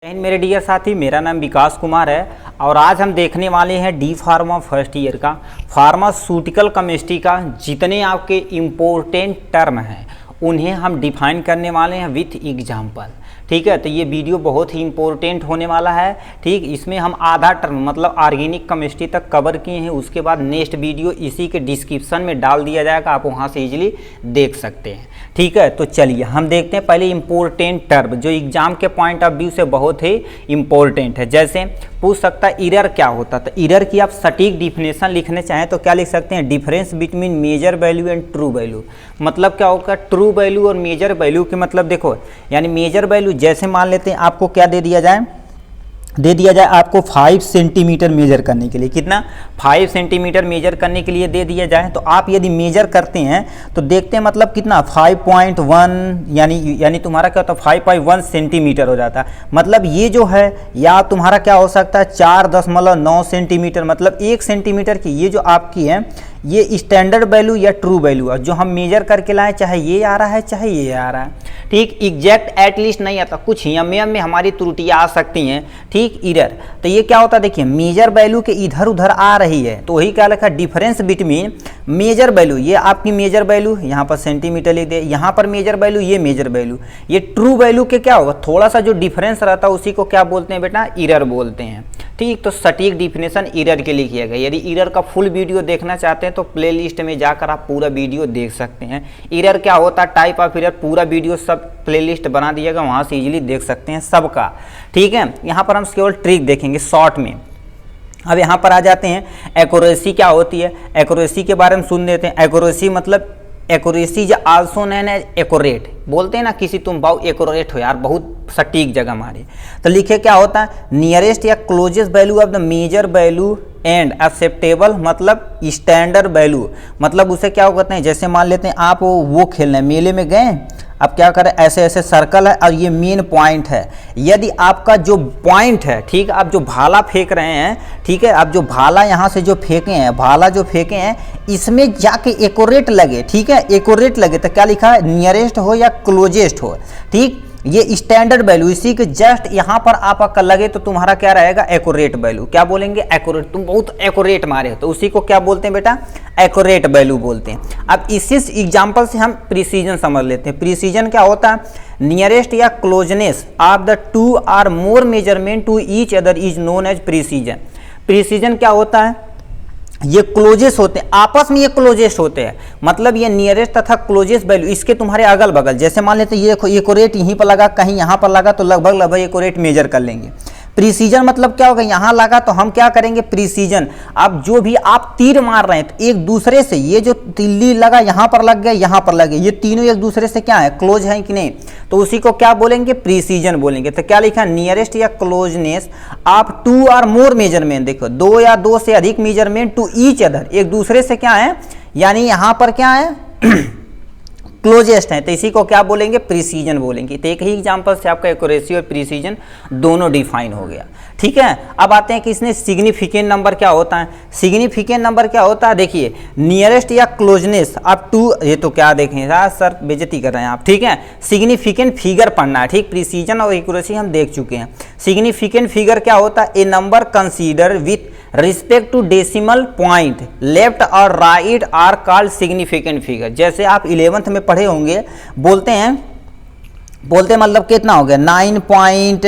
मेरे डियर साथी, मेरा नाम विकास कुमार है और आज हम देखने वाले हैं डी फार्मा फर्स्ट ईयर का फार्मास्यूटिकल केमिस्ट्री का जितने आपके इम्पोर्टेंट टर्म हैं उन्हें हम डिफाइन करने वाले हैं विथ एग्जाम्पल। ठीक है, तो ये वीडियो बहुत ही इंपॉर्टेंट होने वाला है। ठीक, इसमें हम आधा टर्म मतलब ऑर्गेनिक केमिस्ट्री तक कवर किए हैं। उसके बाद नेक्स्ट वीडियो इसी के डिस्क्रिप्शन में डाल दिया जाएगा, आप वहाँ से इजीली देख सकते हैं। ठीक है, तो चलिए हम देखते हैं पहले इम्पोर्टेंट टर्म जो एग्जाम के पॉइंट ऑफ व्यू से बहुत ही इम्पोर्टेंट है। जैसे पूछ सकता है एरर क्या होता है, तो एरर की आप सटीक डिफिनेशन लिखने चाहें तो क्या लिख सकते हैं, difference between measure value and true value. मतलब क्या होगा, ट्रू वैल्यू और मेजर वैल्यू के मतलब देखो, यानी मेजर वैल्यू जैसे मान लेते हैं आपको क्या दे दिया जाए आपको 5 सेंटीमीटर मेजर करने के लिए, कितना 5 सेंटीमीटर मेजर करने के लिए दे दिया जाए, तो आप यदि मेजर करते हैं तो देखते हैं मतलब कितना 5.1 यानी तुम्हारा क्या होता है 5.1 सेंटीमीटर हो जाता है। मतलब ये जो है या तुम्हारा क्या हो सकता है 4.9 सेंटीमीटर, मतलब 1 सेंटीमीटर की ये जो आपकी है ये स्टैंडर्ड वैल्यू या ट्रू वैल्यू है जो हम मेजर करके लाएं, चाहे ये आ रहा है चाहे ये आ रहा है। ठीक, एग्जैक्ट एटलीस्ट नहीं आता, कुछ एम में हमारी त्रुटियां आ सकती हैं। ठीक, एरर तो ये क्या होता है, देखिए मेजर वैल्यू के इधर उधर आ रही है तो वही क्या लिखा, डिफरेंस बिटवीन मेजर वैल्यू, ये आपकी मेजर वैल्यू यहाँ पर सेंटीमीटर लिख दे, यहाँ पर मेजर वैल्यू ये मेजर वैल्यू, ये ट्रू वैल्यू के क्या होगा थोड़ा सा जो डिफरेंस रहता है उसी को क्या बोलते हैं बेटा, एरर बोलते हैं। ठीक, तो सटीक डिफिनेशन एरर के लिखिएगा। यदि एरर का फुल वीडियो देखना चाहते हैं तो प्लेलिस्ट में जाकर आप पूरा वीडियो देख सकते हैं। एरर क्या होता है, टाइप ऑफ एरर, पूरा वीडियो सब प्लेलिस्ट बना दिएगा, वहाँ से इजीली देख सकते हैं सबका। ठीक है, यहाँ पर हम केवल ट्रिक देखेंगे शॉर्ट में। अब यहाँ पर आ जाते हैं एक्यूरेसी क्या होती है, एक्यूरेसी के बारे में सुन लेते हैं। एक्यूरेसी मतलब एक्यूरेसी जो आल्सो नोन एज एक्यूरेट, बोलते हैं ना किसी तुम बहुत एक्यूरेट हो यार, बहुत सटीक जगह मारे, तो लिखे क्या होता है, नियरेस्ट या closest value of the measure value and acceptable मतलब स्टैंडर्ड वैल्यू। मतलब उसे क्या कहते हैं, जैसे मान लेते हैं आप वो खेलने मेले में गए, अब क्या करें ऐसे ऐसे सर्कल है और ये मेन पॉइंट है, यदि आपका जो पॉइंट है, ठीक, आप जो भाला फेंक रहे हैं, ठीक है, आप जो भाला यहाँ से जो फेंके हैं, भाला जो फेंके हैं इसमें जाके एक्यूरेट लगे, ठीक है, एक्यूरेट लगे तो क्या लिखा है, नियरेस्ट हो या क्लोजेस्ट हो। ठीक, ये स्टैंडर्ड वैल्यू, इसी के जस्ट यहाँ पर आपका लगे तो तुम्हारा क्या रहेगा, एक्यूरेट वैल्यू। क्या बोलेंगे, एक्यूरेट, तुम बहुत एक्यूरेट मारे हो तो उसी को क्या बोलते हैं बेटा, एक्यूरेट वैल्यू बोलते हैं। अब इसी एग्जांपल से हम प्रिसीजन समझ लेते हैं। प्रिसीजन क्या होता है, नियरेस्ट या closeness of the two or more measurement to each other is known as precision. Precision क्या होता है, ये क्लोजेस्ट होते हैं, आपस में ये क्लोजेस्ट होते हैं, मतलब ये नियरेस्ट तथा क्लोजेस्ट वैल्यू इसके तुम्हारे अगल बगल, जैसे मान लेते हैं ये देखो एक्यूरेट यहीं पर लगा, कहीं यहाँ पर लगा तो लगभग एक्यूरेट मेजर कर लेंगे। प्रिसीजन मतलब क्या होगा, यहाँ लगा तो हम क्या करेंगे, प्रिसीजन, अब जो भी आप तीर मार रहे हैं तो एक दूसरे से, ये जो तिल्ली लगा यहाँ पर लग गया यहाँ पर लग गया, ये तीनों एक दूसरे से क्या है, क्लोज है कि नहीं, तो उसी को क्या बोलेंगे, प्रिसीजन बोलेंगे। तो क्या लिखा, नियरेस्ट या क्लोजनेस आप 2 और मोर मेजरमेंट, देखो 2 या 2 से अधिक मेजरमेंट टू ईच अदर, एक दूसरे से क्या है, यानी यहाँ पर क्या है क्लोजेस्ट है, तो इसी को क्या बोलेंगे, प्रिसीजन बोलेंगे। तो एक ही एग्जांपल से आपका एक्यूरेसी और प्रिसीजन दोनों डिफाइन हो गया। ठीक है, अब आते हैं कि इसमें सिग्निफिकेंट नंबर क्या होता है। सिग्निफिकेंट नंबर क्या होता है, देखिए नियरेस्ट या क्लोजनेस आप 2, ये तो क्या देखें सर बेइज्जती कर रहे हैं आप। ठीक है, सिग्निफिकेंट फिगर पढ़ना है। ठीक, प्रिसीजन और एक्यूरेसी हम देख चुके हैं। सिग्निफिकेंट फिगर क्या होता है, a number consider with respect to decimal point left और right are called significant figure. जैसे आप 11th में पढ़े होंगे, बोलते मतलब कितना हो गया 9.08,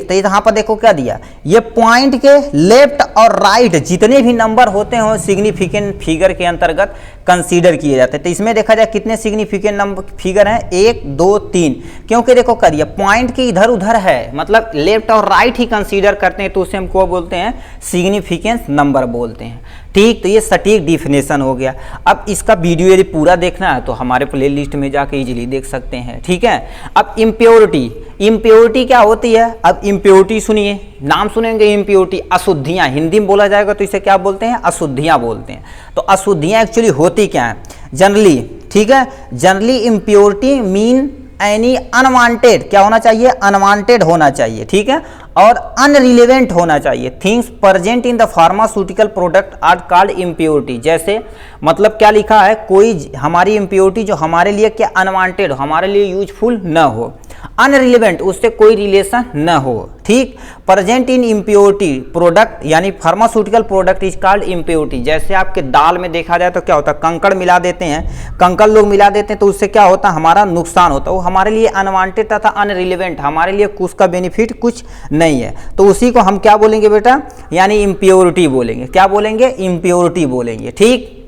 तो यहाँ पर देखो क्या दिया, ये पॉइंट के लेफ्ट और राइट जितने भी नंबर होते हैं सिग्निफिकेंट फिगर के अंतर्गत कंसीडर किए जाते हैं। तो इसमें देखा जाए कितने सिग्निफिकेंट नंबर फिगर हैं, 1 2 3, क्योंकि देखो करिए पॉइंट के इधर उधर है, मतलब लेफ्ट और राइट ही कंसीडर करते हैं, तो उसे हम क्या बोलते हैं, सिग्निफिकेंस नंबर बोलते हैं। ठीक, तो ये सटीक डिफिनेशन हो गया। अब इसका वीडियो यदि पूरा देखना है तो हमारे प्लेलिस्ट में जाके इजीली देख सकते हैं। ठीक है, अब इम्प्योरिटी, इम्प्योरिटी क्या होती है, अब इम्प्योरिटी सुनिए, नाम सुनेंगे इम्प्योरिटी, अशुद्धियाँ, हिंदी में बोला जाएगा तो इसे क्या बोलते हैं, अशुद्धियाँ बोलते हैं। तो अशुद्धियाँ एक्चुअली होती क्या है, जनरली, ठीक है, generally impurity mean any unwanted, क्या होना चाहिए, अनवांटेड होना चाहिए। ठीक है, और अनरिलेवेंट होना चाहिए, things present in the pharmaceutical product are called impurity. जैसे मतलब क्या लिखा है, कोई हमारी इम्प्योरिटी जो हमारे लिए क्या अनवांटेड, हमारे लिए यूजफुल न हो। अनरिलेवेंट, उससे कोई रिलेशन न हो, ठीक। प्रेजेंट इन इम्प्योरिटी प्रोडक्ट, यानी pharmaceutical product is called impurity. जैसे आपके दाल में देखा जाए तो क्या होता है, कंकड़ मिला देते हैं, कंकड़ लोग मिला देते हैं, तो उससे क्या होता है, हमारा नुकसान होता है, वो हमारे लिए अनवांटेड तथा अनरिलेवेंट, हमारे लिए उसका बेनिफिट कुछ नहीं है, तो उसी को हम क्या बोलेंगे बेटा, यानी इम्प्योरिटी बोलेंगे। क्या बोलेंगे, इम्प्योरिटी बोलेंगे, ठीक।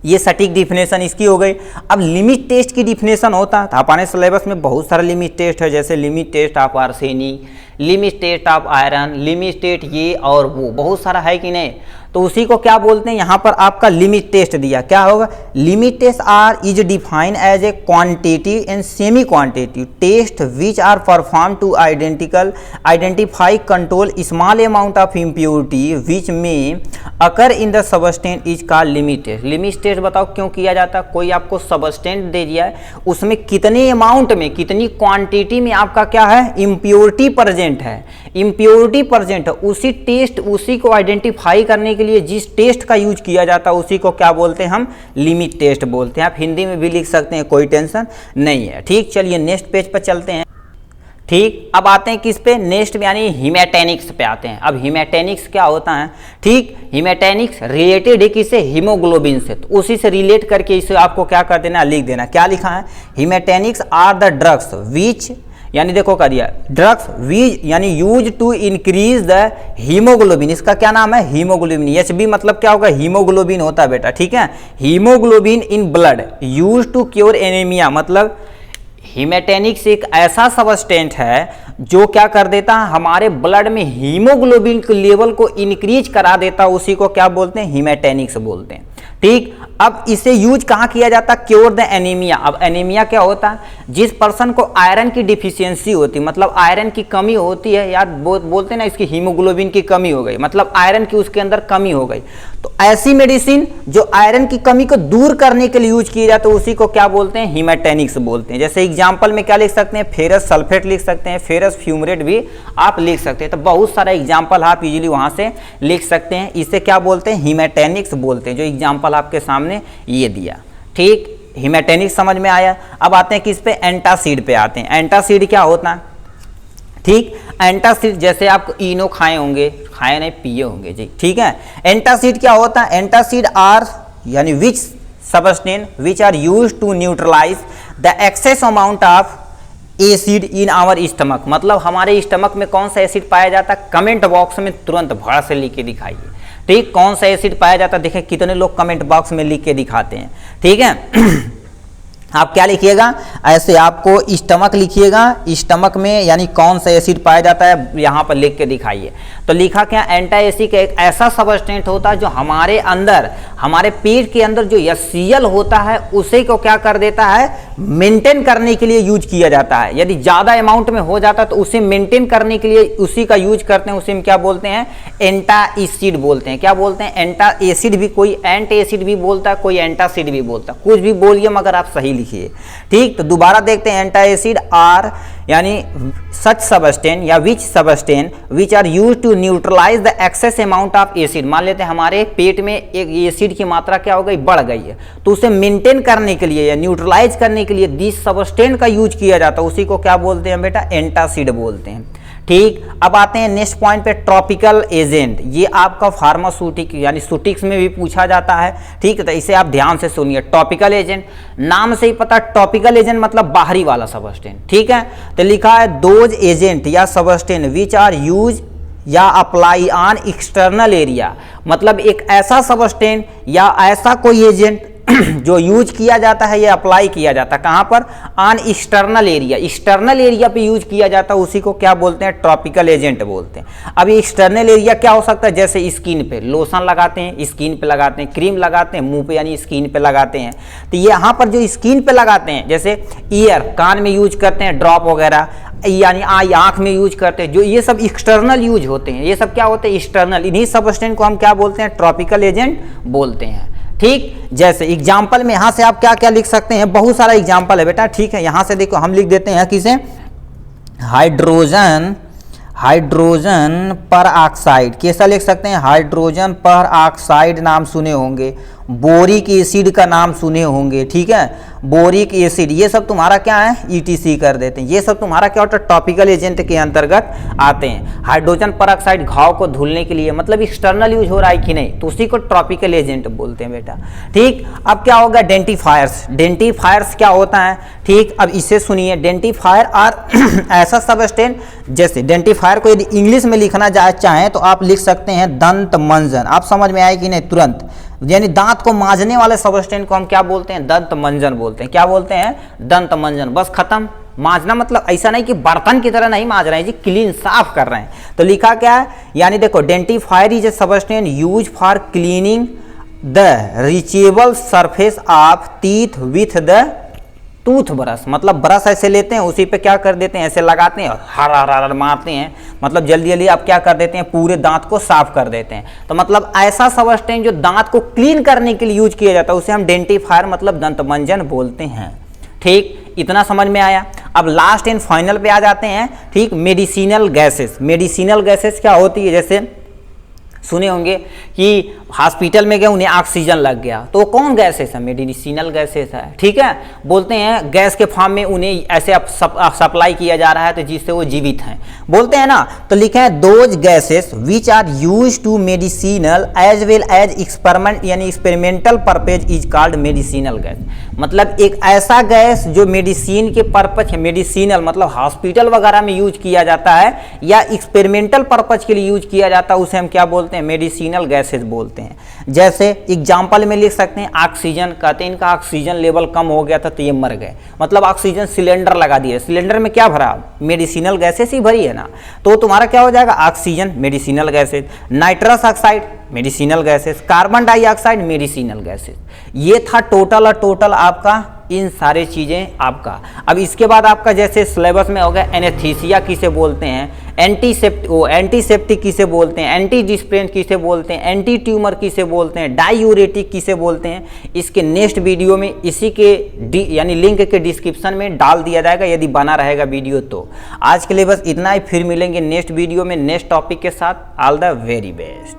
ये सटीक डिफिनेशन इसकी हो गई। अब लिमिट टेस्ट की डिफिनेशन होता है, तो हमारे सिलेबस में बहुत सारा लिमिट टेस्ट है, जैसे limit test of arsenic, limit test of iron, limit test ये और वो बहुत सारा है कि नहीं, तो उसी को क्या बोलते हैं, यहाँ पर आपका लिमिट टेस्ट दिया, क्या होगा, limit test are is defined as a quantitative and semi quantitative test which are perform to identify control small amount of impurity which में occur in the substance is called limit test. Limit test बताओ क्यों किया जाता है, कोई आपको substance दे दिया है, उसमें कितने अमाउंट में, कितनी क्वांटिटी में आपका क्या है, इम्प्योरिटी प्रेजेंट है, इम्प्योरिटी प्रेजेंट है, उसी टेस्ट, उसी को आइडेंटिफाई करने के लिए जिस टेस्ट का यूज किया जाता है उसी को क्या बोलते हैं, हम लिमिट टेस्ट बोलते हैं। आप हिंदी में भी लिख सकते हैं, कोई टेंशन नहीं है, ठीक। चलिए नेक्स्ट पेज पर चलते हैं, ठीक। अब आते हैं किस पे, नेक्स्ट यानी हीमेटेनिक्स पे आते हैं। अब हीमेटेनिक्स क्या होता है, ठीक। हीमेटेनिक्स रिलेटेड है किससे, हीमोग्लोबिन से, तो उसी से रिलेट करके इसे आपको क्या कर देना, लिख देना। क्या लिखा है, haematinics are the drugs which, यानी देखो कर दिया, ड्रग्स वीज यानी use to increase the haemoglobin, इसका क्या नाम है, हीमोग्लोबिन। एचबी मतलब क्या होगा, हीमोग्लोबिन होता है बेटा, ठीक है। Haemoglobin in blood use to cure anaemia, मतलब हीमेटेनिक्स एक ऐसा सबस्टेंट है जो क्या कर देता है, हमारे ब्लड में हीमोग्लोबिन के लेवल को इंक्रीज करा देता है, उसी को क्या बोलते हैं, हीमेटेनिक्स बोलते हैं, ठीक। अब इसे यूज कहाँ किया जाता है, क्योर द एनीमिया। अब एनीमिया क्या होता है, जिस पर्सन को आयरन की डिफिशियंसी होती है, मतलब आयरन की कमी होती है, यार बोलते हैं ना इसकी हीमोग्लोबिन की कमी हो गई, मतलब आयरन की उसके अंदर कमी हो गई, तो ऐसी मेडिसिन जो आयरन की कमी को दूर करने के लिए यूज किए जाते हैं उसी को क्या बोलते हैं, हीमेटेनिक्स बोलते हैं। जैसे एग्जाम्पल में क्या लिख सकते हैं, फेरस सल्फेट लिख सकते हैं, फेरस फ्यूमरेट भी आप लिख सकते हैं, तो बहुत सारा एग्जाम्पल आप इजीली वहां से लिख सकते हैं। इसे क्या बोलते हैं, हीमेटेनिक्स बोलते हैं, जो एग्जाम्पल आपके सामने ये दिया, ठीक। हीमेटेनिक्स समझ में आया। अब आते हैं किस पे, एंटासिड पे आते हैं। एंटासिड क्या होता है, ठीक। एंटासिड जैसे आप इनो खाए होंगे, खाए नहीं पिए होंगे जी, ठीक है। एंटासिड क्या होता है, एंटासिड आर यानी which substance which are used to neutralise the excess amount of acid in our stomach, मतलब हमारे स्टमक में कौन सा एसिड पाया जाता है, कमेंट बॉक्स में तुरंत भड़ से लिख के दिखाइए, ठीक। कौन सा एसिड पाया जाता है, देखें कितने लोग कमेंट बॉक्स में लिख के दिखाते हैं, ठीक है। आप क्या लिखिएगा, ऐसे आपको स्टमक लिखिएगा, स्टमक में यानी कौन सा एसिड पाया जाता है यहाँ पर लिख के दिखाइए। तो लिखा क्या, एंटाएसिड एक ऐसा सबस्टेंट होता है जो हमारे अंदर, हमारे पेट के अंदर जो HCl होता है उसे को क्या कर देता है, मेंटेन करने के लिए यूज किया जाता है। यदि ज़्यादा अमाउंट में हो जाता है तो उसे मेंटेन करने के लिए उसी का यूज करते हैं, उसे हम क्या बोलते हैं, एंटाएसिड बोलते हैं। क्या बोलते हैं, एंटाएसिड भी, कोई एंट एसिड भी बोलता है, कोई एंटासिड भी बोलता है, कुछ भी बोलिए मगर आप सही लिखिए, ठीक। तो दोबारा देखते हैं, एंटाएसिड आर यानी सच सबस्टेंट या which substance which are use to neutralise the excess amount of acid. मान लेते हैं हमारे पेट में एक एसिड की मात्रा क्या हो गई, बढ़ गई है, तो उसे मेंटेन करने के लिए या न्यूट्रलाइज करने के लिए दिस सबस्टेंट का यूज किया जाता है, उसी को क्या बोलते हैं बेटा, एंटासिड बोलते हैं, ठीक। अब आते हैं नेक्स्ट पॉइंट पे, ट्रॉपिकल एजेंट। ये आपका फार्मास्यूटिक यानी सूटिक्स में भी पूछा जाता है, ठीक है, तो इसे आप ध्यान से सुनिए। टॉपिकल एजेंट नाम से ही पता, टॉपिकल एजेंट मतलब बाहरी वाला सबस्टेंस, ठीक है। तो लिखा है दोज एजेंट या सबस्टेंस विच आर यूज या अप्लाई ऑन एक्सटर्नल एरिया, मतलब एक ऐसा सबस्टेंस या ऐसा कोई एजेंट जो यूज किया जाता है या अप्लाई किया जाता है, कहां पर, on external area, external area पे यूज किया जाता है, उसी को क्या बोलते हैं, ट्रॉपिकल एजेंट बोलते हैं। अब एक्सटर्नल एरिया क्या हो सकता है, जैसे स्किन पे लोशन लगाते हैं, स्किन पे लगाते हैं, क्रीम लगाते हैं, मुंह पे यानी स्किन पे लगाते हैं, तो यहाँ पर जो स्किन पे लगाते हैं, जैसे ईयर, कान में यूज करते हैं ड्रॉप वगैरह, यानी आई आंख में यूज करते हैं, जो ये सब एक्सटर्नल यूज होते हैं, ये सब क्या होते हैं, एक्सटर्नल। इन्हीं सबस्टेंस को हम क्या बोलते हैं, ट्रॉपिकल एजेंट बोलते हैं, ठीक। जैसे एग्जाम्पल में यहाँ से आप क्या क्या लिख सकते हैं, बहुत सारा एग्जाम्पल है बेटा, ठीक है। यहाँ से देखो हम लिख देते हैं किसे, हाइड्रोजन पर ऑक्साइड, कैसा लिख सकते हैं, हाइड्रोजन पर ऑक्साइड नाम सुने होंगे, बोरिक एसिड का नाम सुने होंगे, ठीक है, बोरिक एसिड, ये सब तुम्हारा क्या है, ईटीसी कर देते हैं। ये सब तुम्हारा क्या होता है, टॉपिकल एजेंट के अंतर्गत आते हैं। हाइड्रोजन परऑक्साइड घाव को धुलने के लिए, मतलब एक्सटर्नल यूज हो रहा है कि नहीं, तो उसी को टॉपिकल एजेंट बोलते हैं बेटा, ठीक। अब क्या होगा, डेंटिफायर्स। डेंटिफायर्स क्या होता है, ठीक। अब इसे सुनिए, डेंटिफायर आर ऐसा सबस्टेंस, जैसे डेंटिफायर को यदि इंग्लिश में लिखना चाहें तो आप लिख सकते हैं दंत मंजन। आप समझ में आए कि नहीं, तुरंत, यानी दांत को मांजने वाले सबस्टेंस को हम क्या बोलते हैं, दंत मंजन बोलते हैं। क्या बोलते हैं, दंत मंजन, बस खत्म। मांजना मतलब ऐसा नहीं कि बर्तन की तरह नहीं मांज रहे हैं जी, क्लीन, साफ कर रहे हैं। तो लिखा क्या है, यानी देखो, dentifrice is a substance use for cleaning the reachable surface of teeth with the tooth brush, मतलब ब्रश ऐसे लेते हैं, उसी पे क्या कर देते हैं, ऐसे लगाते हैं और हर हर हर मारते हैं, मतलब जल्दी जल्दी आप क्या कर देते हैं, पूरे दांत को साफ कर देते हैं। तो मतलब ऐसा सबस्टेंस जो दांत को क्लीन करने के लिए यूज किया जाता है, उसे हम डेंटिफायर मतलब दंतमंजन बोलते हैं, ठीक। इतना समझ में आया। अब लास्ट एंड फाइनल पे आ जाते हैं, ठीक। Medicinal gases. मेडिसिनल गैसेस क्या होती है, जैसे सुने होंगे कि हॉस्पिटल में गए, उन्हें ऑक्सीजन लग गया, तो कौन गैसेस है, मेडिसिनल गैसेस है, ठीक है। बोलते हैं गैस के फॉर्म में उन्हें ऐसे सप्लाई किया जा रहा है तो जिससे वो जीवित हैं, बोलते हैं ना। तो लिखे हैं those gases which are use to medicinal as well as experiment, यानी experimental purpose is called medicinal gas. मतलब एक ऐसा गैस जो मेडिसिन के पर्पज, मेडिसिनल मतलब हॉस्पिटल वगैरह में यूज किया जाता है या एक्सपेरिमेंटल पर्पज के लिए यूज किया जाता है, उसे हम क्या बोलते हैं, मेडिसिनल गैसेस बोलते हैं। जैसे एग्जाम्पल में लिख सकते हैं ऑक्सीजन, कहते हैं इनका ऑक्सीजन लेवल कम हो गया था तो ये मर गए, मतलब ऑक्सीजन सिलेंडर लगा दिए, सिलेंडर में क्या भरा, मेडिसिनल गैसेस ही भरी है ना, तो तुम्हारा क्या हो जाएगा, oxygen medicinal gases, nitrous oxide medicinal gases, carbon dioxide medicinal gases. ये था टोटल आपका इन सारे चीज़ें आपका। अब इसके बाद आपका जैसे सिलेबस में हो गया एनेस्थीसिया किसे बोलते हैं, एंटीसेप्टिक किसे बोलते हैं, एंटी डिस्प्रेंट किसे बोलते हैं, एंटी ट्यूमर किसे बोलते हैं, डायूरेटिक किसे बोलते हैं, इसके नेक्स्ट वीडियो में इसी के यानी लिंक के डिस्क्रिप्शन में डाल दिया जाएगा यदि बना रहेगा वीडियो तो। आज के लिए बस इतना ही, फिर मिलेंगे नेक्स्ट वीडियो में नेक्स्ट टॉपिक के साथ। All the very best.